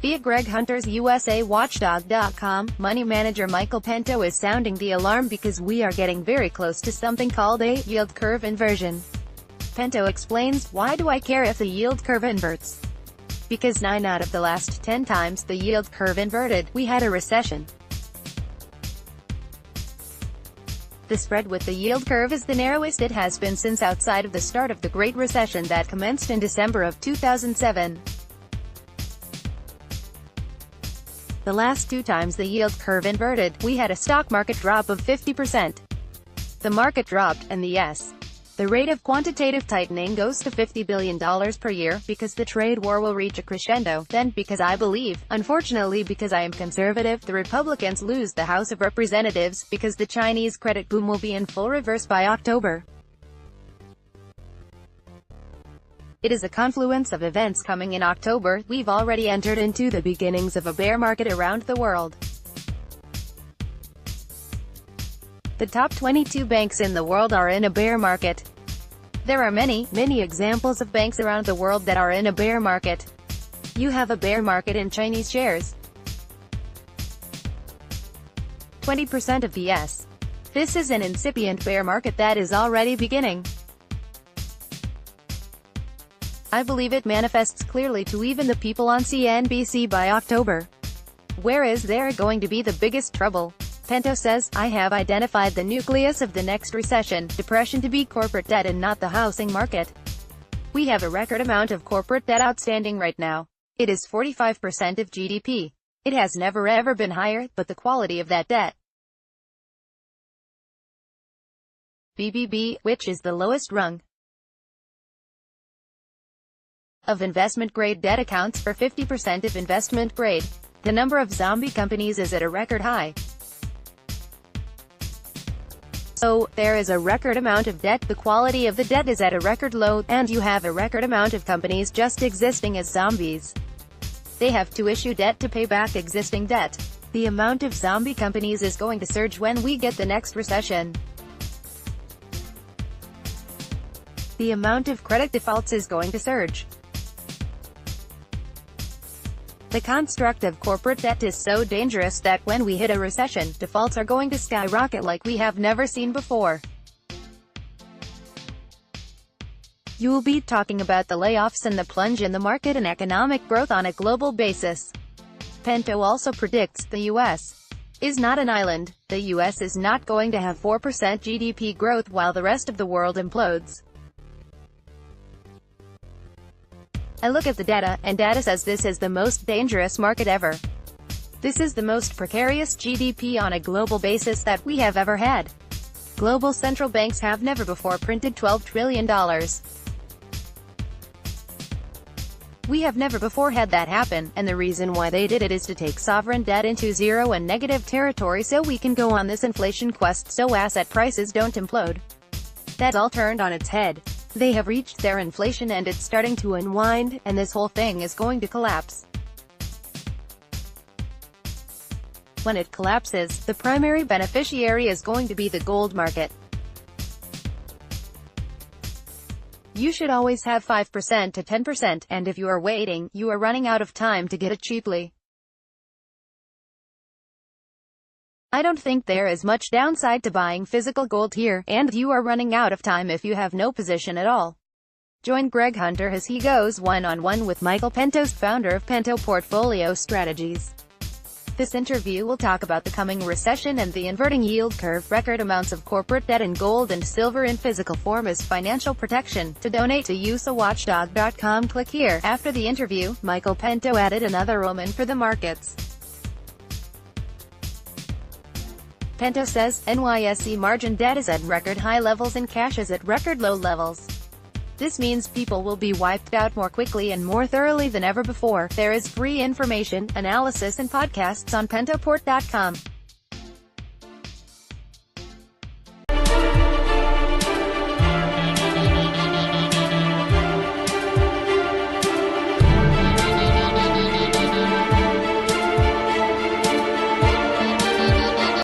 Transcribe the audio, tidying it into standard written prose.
Via Greg Hunter's USAWatchdog.com, money manager Michael Pento is sounding the alarm because we are getting very close to something called a yield curve inversion. Pento explains, "Why do I care if the yield curve inverts? Because 9 out of the last 10 times the yield curve inverted, we had a recession. The spread with the yield curve is the narrowest it has been since outside of the start of the Great Recession that commenced in December of 2007. The last 2 times the yield curve inverted, we had a stock market drop of 50%. The market dropped, and the rate of quantitative tightening goes to $50 billion per year, because the trade war will reach a crescendo, then, because I believe, unfortunately because I am conservative, the Republicans lose the House of Representatives, because the Chinese credit boom will be in full reverse by October. It is a confluence of events coming in October. We've already entered into the beginnings of a bear market around the world. The top 22 banks in the world are in a bear market. There are many examples of banks around the world that are in a bear market. You have a bear market in Chinese shares. 20% of the S. This is an incipient bear market that is already beginning. I believe it manifests clearly to even the people on CNBC by October. Where is there going to be the biggest trouble? Pento says, "I have identified the nucleus of the next recession, depression to be corporate debt and not the housing market. We have a record amount of corporate debt outstanding right now. It is 45% of GDP. It has never ever been higher, but the quality of that debt, BBB, which is the lowest rung of investment-grade debt, accounts for 50% of investment-grade. The number of zombie companies is at a record high. So, there is a record amount of debt, the quality of the debt is at a record low, and you have a record amount of companies just existing as zombies. They have to issue debt to pay back existing debt. The amount of zombie companies is going to surge when we get the next recession. The amount of credit defaults is going to surge. The construct of corporate debt is so dangerous that when we hit a recession, defaults are going to skyrocket like we have never seen before. You will be talking about the layoffs and the plunge in the market and economic growth on a global basis." Pento also predicts the U.S. is not an island. The U.S. is not going to have 4% GDP growth while the rest of the world implodes. I look at the data, and data says this is the most dangerous market ever. This is the most precarious GDP on a global basis that we have ever had. Global central banks have never before printed $12 trillion. We have never before had that happen, and the reason why they did it is to take sovereign debt into zero and negative territory so we can go on this inflation quest so asset prices don't implode. That's all turned on its head. They have reached their inflation and it's starting to unwind, and this whole thing is going to collapse. When it collapses, the primary beneficiary is going to be the gold market. You should always have 5% to 10%, and if you are waiting, you are running out of time to get it cheaply. I don't think there is much downside to buying physical gold here, and you are running out of time if you have no position at all. Join Greg Hunter as he goes one-on-one with Michael Pento, founder of Pento Portfolio Strategies. This interview will talk about the coming recession and the inverting yield curve, record amounts of corporate debt, and gold and silver in physical form as financial protection. To donate to USAWatchdog.com, click here. After the interview, Michael Pento added another omen for the markets. Pento says, NYSE margin debt is at record high levels and cash is at record low levels. This means people will be wiped out more quickly and more thoroughly than ever before. There is free information, analysis and podcasts on pentoport.com.